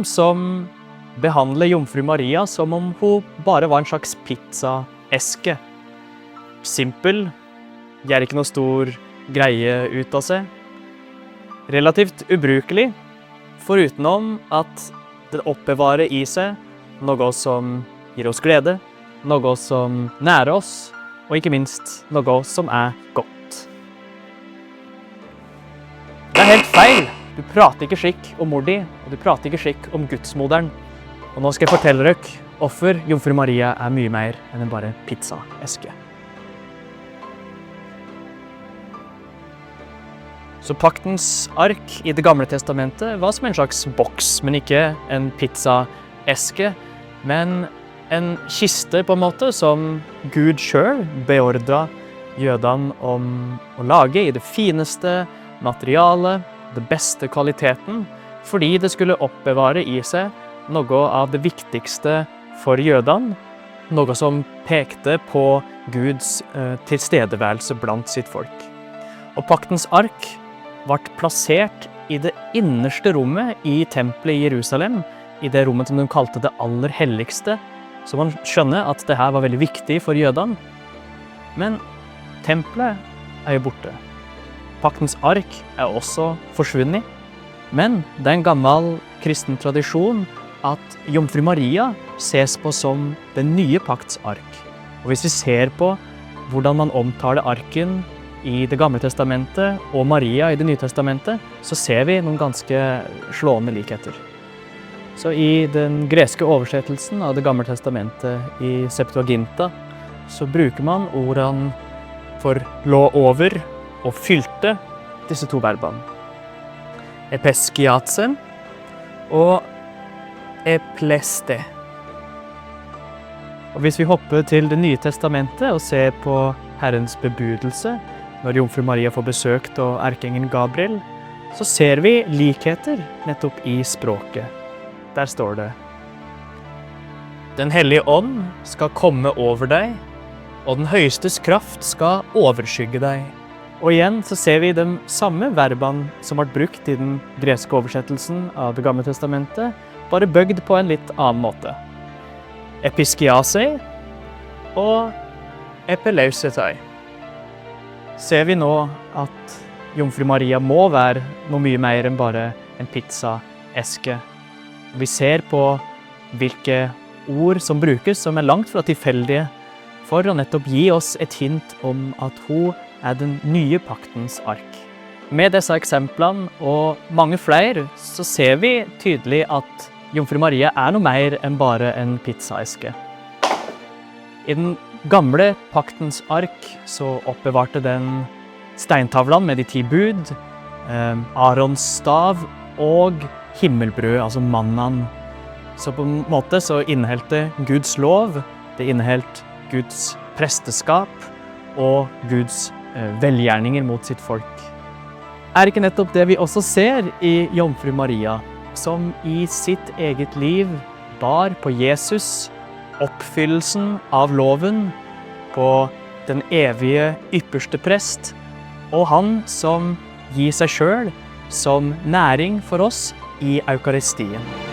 som behandler Jomfru Maria som om hun bare var en slags pizzaeske. Simpel, gjør ikke noe stor greie ut av seg. Relativt ubrukelig, forutenom at det oppbevarer i seg noe som gir oss glede, noe som nærer oss, og ikke minst noe som er godt. Det er helt feil. Du prater ikke skikk om mor di, og du prater ikke skikk om gudsmoderen. Og nå skal jeg fortelle dere hvorfor Jomfru Maria er mye mer enn en bare pizzaeske. Så paktens ark i Det gamle testamentet var som en slags boks, men ikke en pizzaeske, men en kiste på en måte som Gud selv beordret jødene om å lage i det fineste materialet, det beste kvaliteten, fordi det skulle oppbevare i seg noe av det viktigste for jødene, noe som pekte på Guds tilstedeværelse blant sitt folk. Og paktens ark ble plassert i det innerste rommet i tempelet i Jerusalem, i det rommet som de kalte det aller helligste, så man skjønner at det her var veldig viktig for jødene. Men tempelet er jo borte. Paktens ark er også forsvunnet, men det er en gammel kristen tradisjon at Jomfru Maria ses på som den nye pakts ark. Og hvis vi ser på hvordan man omtaler arken i Det gamle testamentet og Maria i Det nye testamentet, så ser vi noen ganske slående likheter. Så i den greske oversettelsen av Det gamle testamentet i Septuaginta, så bruker man ordene for lå over og fylte disse to verbene. Epeskiatse og epleste. Og hvis vi hopper til Det nye testamentet og ser på Herrens bebudelse, når Jomfru Maria får besøk av erkeengelen Gabriel, så ser vi likheter nettopp i språket. Der står det: Den hellige ånd skal komme over deg, og den høyestes kraft skal overskygge deg. Og igjen så ser vi de samme verbene som ble brukt i den greske oversettelsen av Det gamle testamentet, bare bøgd på en litt annen måte. Episkiasei og epeleusetai. Ser vi nå at Jomfru Maria må være noe mye mer enn bare en pizzaeske. Vi ser på hvilke ord som brukes som er langt fra tilfeldige, for å nettopp gi oss et hint om at hun er den nye paktens ark. Med disse eksemplene og mange flere, så ser vi tydelig at Jomfru Maria er noe mer enn bare en pizzaeske. I den gamle paktens ark så oppbevarte den steintavlene med de 10 bud, Arons stav og himmelbrød, altså mannaen. Så på en måte så innehelte Guds lov, det innehelte Guds presteskap og Guds velgjerninger mot sitt folk. Er ikke nettopp det vi også ser i Jomfru Maria, som i sitt eget liv bar på Jesus, oppfyllelsen av loven, på den evige ypperste prest, og han som gir seg selv som næring for oss i eukaristien.